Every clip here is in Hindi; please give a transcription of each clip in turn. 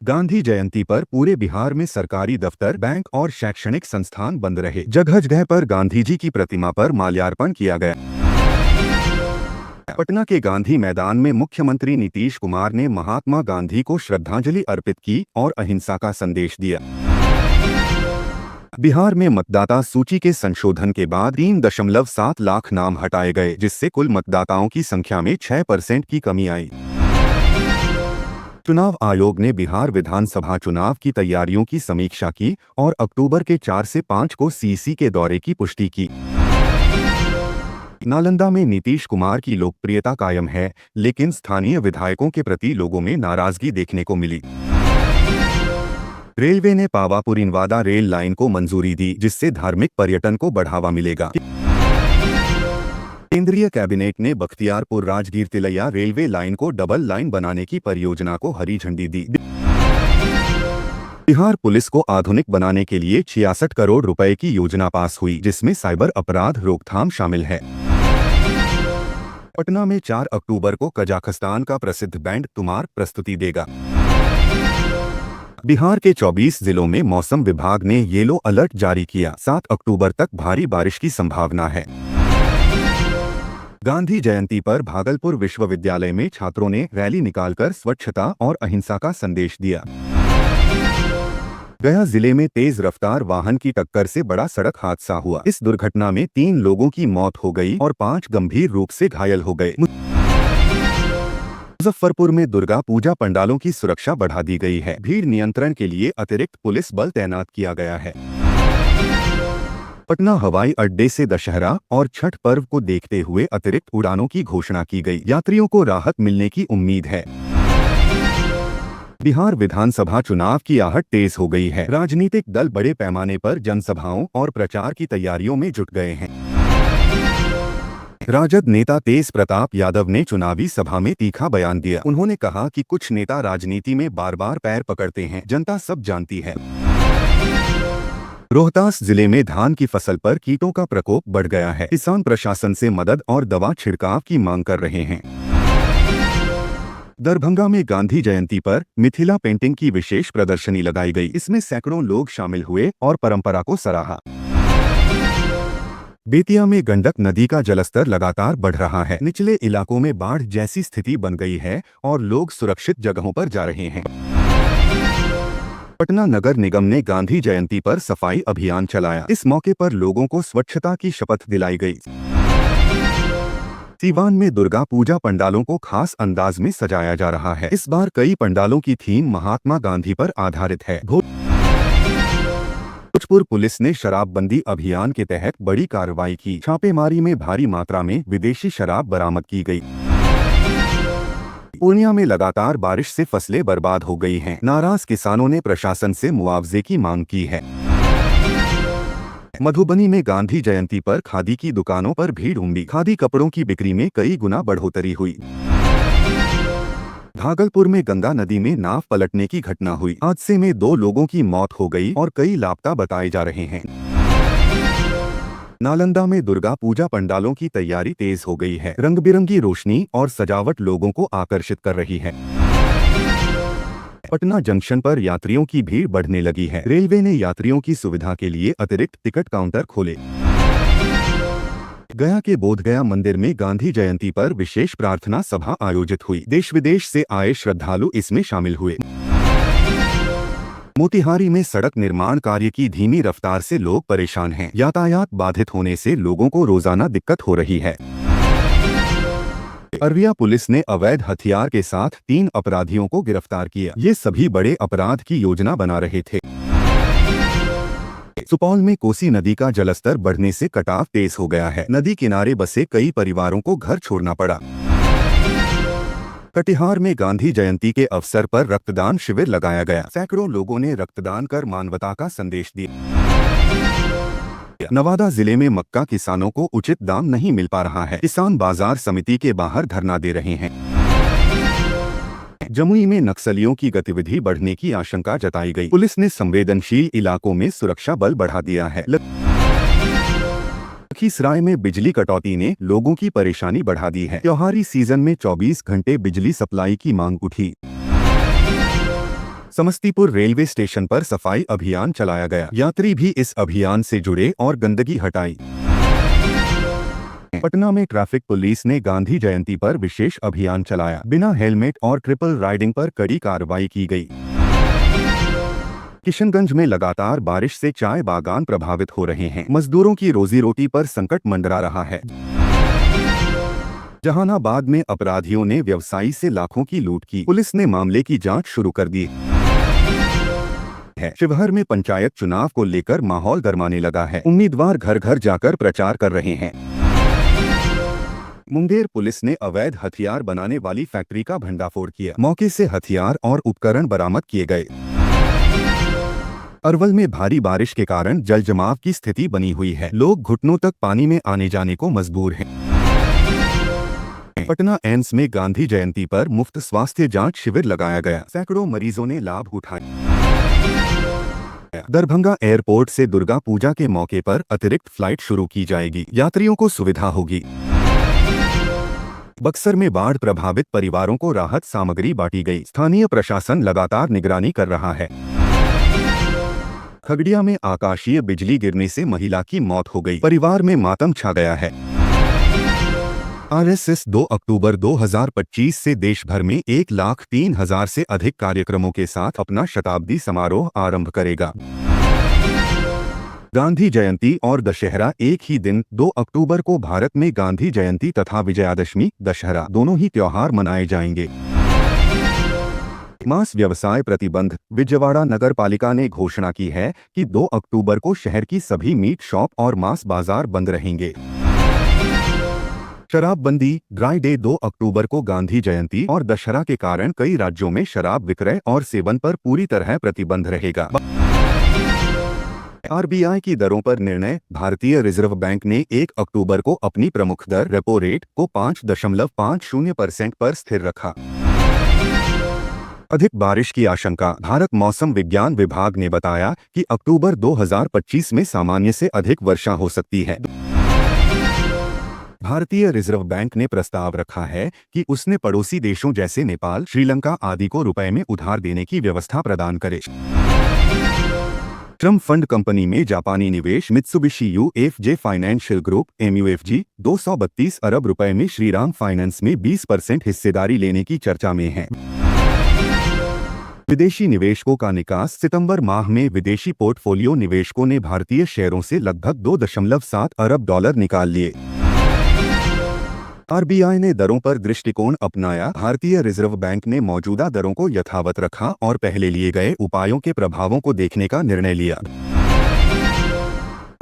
गांधी जयंती पर पूरे बिहार में सरकारी दफ्तर, बैंक और शैक्षणिक संस्थान बंद रहे। जगह जगह पर गांधी जी की प्रतिमा पर माल्यार्पण किया गया। पटना के गांधी मैदान में मुख्यमंत्री नीतीश कुमार ने महात्मा गांधी को श्रद्धांजलि अर्पित की और अहिंसा का संदेश दिया। बिहार में मतदाता सूची के संशोधन के बाद 3.7 लाख नाम हटाए गए, जिससे कुल मतदाताओं की संख्या में 6% की कमी आई। चुनाव आयोग ने बिहार विधानसभा चुनाव की तैयारियों की समीक्षा की और अक्टूबर के 4 से 5 को सीसी के दौरे की पुष्टि की। नालंदा में नीतीश कुमार की लोकप्रियता कायम है, लेकिन स्थानीय विधायकों के प्रति लोगों में नाराजगी देखने को मिली। रेलवे ने पावापुर-इंवादा रेल लाइन को मंजूरी दी, जिससे धार्मिक पर्यटन को बढ़ावा मिलेगा। केंद्रीय कैबिनेट ने बख्तियारपुर राजगीर तिलैया रेलवे लाइन को डबल लाइन बनाने की परियोजना को हरी झंडी दी। बिहार पुलिस को आधुनिक बनाने के लिए 66 करोड़ रुपए की योजना पास हुई, जिसमें साइबर अपराध रोकथाम शामिल है। पटना में 4 अक्टूबर को कजाखस्तान का प्रसिद्ध बैंड तुमार प्रस्तुति देगा। बिहार के 24 जिलों में मौसम विभाग ने येलो अलर्ट जारी किया। 7 अक्टूबर तक भारी बारिश की संभावना है। गांधी जयंती पर भागलपुर विश्वविद्यालय में छात्रों ने रैली निकालकर स्वच्छता और अहिंसा का संदेश दिया। गया जिले में तेज रफ्तार वाहन की टक्कर से बड़ा सड़क हादसा हुआ। इस दुर्घटना में 3 लोगों की मौत हो गई और 5 गंभीर रूप से घायल हो गए। मुजफ्फरपुर में दुर्गा पूजा पंडालों की सुरक्षा बढ़ा दी गई है। भीड़ नियंत्रण के लिए अतिरिक्त पुलिस बल तैनात किया गया है। पटना हवाई अड्डे से दशहरा और छठ पर्व को देखते हुए अतिरिक्त उड़ानों की घोषणा की गई। यात्रियों को राहत मिलने की उम्मीद है। बिहार विधानसभा चुनाव की आहट तेज हो गई है। राजनीतिक दल बड़े पैमाने पर जनसभाओं और प्रचार की तैयारियों में जुट गए हैं। राजद नेता तेज प्रताप यादव ने चुनावी सभा में तीखा बयान दिया। उन्होंने कहा कि कुछ नेता राजनीति में बार बार पैर पकड़ते हैं, जनता सब जानती है। रोहतास जिले में धान की फसल पर कीटों का प्रकोप बढ़ गया है। किसान प्रशासन से मदद और दवा छिड़काव की मांग कर रहे हैं। दरभंगा में गांधी जयंती पर मिथिला पेंटिंग की विशेष प्रदर्शनी लगाई गई। इसमें सैकड़ों लोग शामिल हुए और परंपरा को सराहा। बेतिया में गंडक नदी का जलस्तर लगातार बढ़ रहा है। निचले इलाकों में बाढ़ जैसी स्थिति बन गई है और लोग सुरक्षित जगहों पर जा रहे हैं। पटना नगर निगम ने गांधी जयंती पर सफाई अभियान चलाया। इस मौके पर लोगों को स्वच्छता की शपथ दिलाई गई। सीवान में दुर्गा पूजा पंडालों को खास अंदाज में सजाया जा रहा है। इस बार कई पंडालों की थीम महात्मा गांधी पर आधारित है। भोजपुर पुलिस ने शराबबंदी अभियान के तहत बड़ी कार्रवाई की। छापेमारी में भारी मात्रा में विदेशी शराब बरामद की गई। पूर्णिया में लगातार बारिश से फसलें बर्बाद हो गई हैं। नाराज किसानों ने प्रशासन से मुआवजे की मांग की है। मधुबनी में गांधी जयंती पर खादी की दुकानों पर भीड़ उमड़ी। खादी कपड़ों की बिक्री में कई गुना बढ़ोतरी हुई। भागलपुर में गंगा नदी में नाव पलटने की घटना हुई। हादसे में 2 लोगों की मौत हो गई और कई लापता बताए जा रहे हैं। नालंदा में दुर्गा पूजा पंडालों की तैयारी तेज हो गई है। रंग बिरंगी रोशनी और सजावट लोगों को आकर्षित कर रही है। पटना जंक्शन पर यात्रियों की भीड़ बढ़ने लगी है। रेलवे ने यात्रियों की सुविधा के लिए अतिरिक्त टिकट काउंटर खोले। गया के बोधगया मंदिर में गांधी जयंती पर विशेष प्रार्थना सभा आयोजित हुई। देश विदेश से आए श्रद्धालु इसमें शामिल हुए। मोतिहारी में सड़क निर्माण कार्य की धीमी रफ्तार से लोग परेशान हैं। यातायात बाधित होने से लोगों को रोजाना दिक्कत हो रही है। अररिया पुलिस ने अवैध हथियार के साथ 3 अपराधियों को गिरफ्तार किया। ये सभी बड़े अपराध की योजना बना रहे थे। सुपौल में कोसी नदी का जलस्तर बढ़ने से कटाव तेज हो गया है। नदी किनारे बसे कई परिवारों को घर छोड़ना पड़ा। कटिहार में गांधी जयंती के अवसर पर रक्तदान शिविर लगाया गया। सैकड़ों लोगों ने रक्तदान कर मानवता का संदेश दिया। नवादा जिले में मक्का किसानों को उचित दाम नहीं मिल पा रहा है। किसान बाजार समिति के बाहर धरना दे रहे हैं। जमुई में नक्सलियों की गतिविधि बढ़ने की आशंका जताई गई। पुलिस ने संवेदनशील इलाकों में सुरक्षा बल बढ़ा दिया है। लखीसराय में बिजली कटौती ने लोगों की परेशानी बढ़ा दी है। त्योहारी सीजन में 24 घंटे बिजली सप्लाई की मांग उठी। समस्तीपुर रेलवे स्टेशन पर सफाई अभियान चलाया गया। यात्री भी इस अभियान से जुड़े और गंदगी हटाई। पटना में ट्रैफिक पुलिस ने गांधी जयंती पर विशेष अभियान चलाया। बिना हेलमेट और ट्रिपल राइडिंग पर कड़ी कार्रवाई की गई। किशनगंज में लगातार बारिश से चाय बागान प्रभावित हो रहे हैं। मजदूरों की रोजी रोटी पर संकट मंडरा रहा है। जहानाबाद में अपराधियों ने व्यवसायी से लाखों की लूट की। पुलिस ने मामले की जांच शुरू कर दी है। शिवहर में पंचायत चुनाव को लेकर माहौल गरमाने लगा है। उम्मीदवार घर घर जाकर प्रचार कर रहे हैं। मुंगेर पुलिस ने अवैध हथियार बनाने वाली फैक्ट्री का भंडाफोड़ किया। मौके से हथियार और उपकरण बरामद किए गए। अरवल में भारी बारिश के कारण जल जमाव की स्थिति बनी हुई है। लोग घुटनों तक पानी में आने जाने को मजबूर हैं। पटना एम्स में गांधी जयंती पर मुफ्त स्वास्थ्य जांच शिविर लगाया गया। सैकड़ों मरीजों ने लाभ उठाया। दरभंगा एयरपोर्ट से दुर्गा पूजा के मौके पर अतिरिक्त फ्लाइट शुरू की जाएगी। यात्रियों को सुविधा होगी। बक्सर में बाढ़ प्रभावित परिवारों को राहत सामग्री बांटी गई। स्थानीय प्रशासन लगातार निगरानी कर रहा है। खगड़िया में आकाशीय बिजली गिरने से महिला की मौत हो गई। परिवार में मातम छा गया है। आरएसएस 2 अक्टूबर 2025 से देश भर में 1,03,000 से अधिक कार्यक्रमों के साथ अपना शताब्दी समारोह आरंभ करेगा। गांधी जयंती और दशहरा एक ही दिन 2 अक्टूबर को भारत में गांधी जयंती तथा विजयादशमी दशहरा दोनों ही त्योहार मनाए जाएंगे। मांस व्यवसाय प्रतिबंध। विजयवाड़ा नगर पालिका ने घोषणा की है कि 2 अक्टूबर को शहर की सभी मीट शॉप और मांस बाजार बंद रहेंगे। शराबबंदी। ड्राई डे 2 अक्टूबर को गांधी जयंती और दशहरा के कारण कई राज्यों में शराब विक्रय और सेवन पर पूरी तरह प्रतिबंध रहेगा। आरबीआई की दरों पर निर्णय। भारतीय रिजर्व बैंक ने 1 अक्टूबर को अपनी प्रमुख दर रेपो रेट को 5.50% पर स्थिर रखा। अधिक बारिश की आशंका। भारत मौसम विज्ञान विभाग ने बताया कि अक्टूबर 2025 में सामान्य से अधिक वर्षा हो सकती है। भारतीय रिजर्व बैंक ने प्रस्ताव रखा है कि उसने पड़ोसी देशों जैसे नेपाल, श्रीलंका आदि को रुपए में उधार देने की व्यवस्था प्रदान करे। ट्रम्प फंड कंपनी में जापानी निवेश। Mitsubishi UFJ financial group MUFG 232 अरब रुपए में श्रीराम फाइनेंस में 20% हिस्सेदारी लेने की चर्चा में है। विदेशी निवेशकों का निकास। सितंबर माह में विदेशी पोर्टफोलियो निवेशकों ने भारतीय शेयरों से लगभग $2.7 अरब निकाल लिए। आरबीआई ने दरों पर दृष्टिकोण अपनाया। भारतीय रिजर्व बैंक ने मौजूदा दरों को यथावत रखा और पहले लिए गए उपायों के प्रभावों को देखने का निर्णय लिया।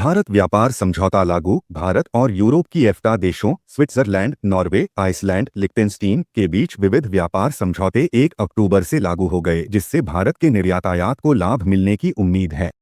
भारत व्यापार समझौता लागू। भारत और यूरोप की EFTA देशों स्विट्जरलैंड, नॉर्वे, आइसलैंड, लिक्टेनस्टीन के बीच विविध व्यापार समझौते 1 अक्टूबर से लागू हो गए, जिससे भारत के निर्यात आयात को लाभ मिलने की उम्मीद है।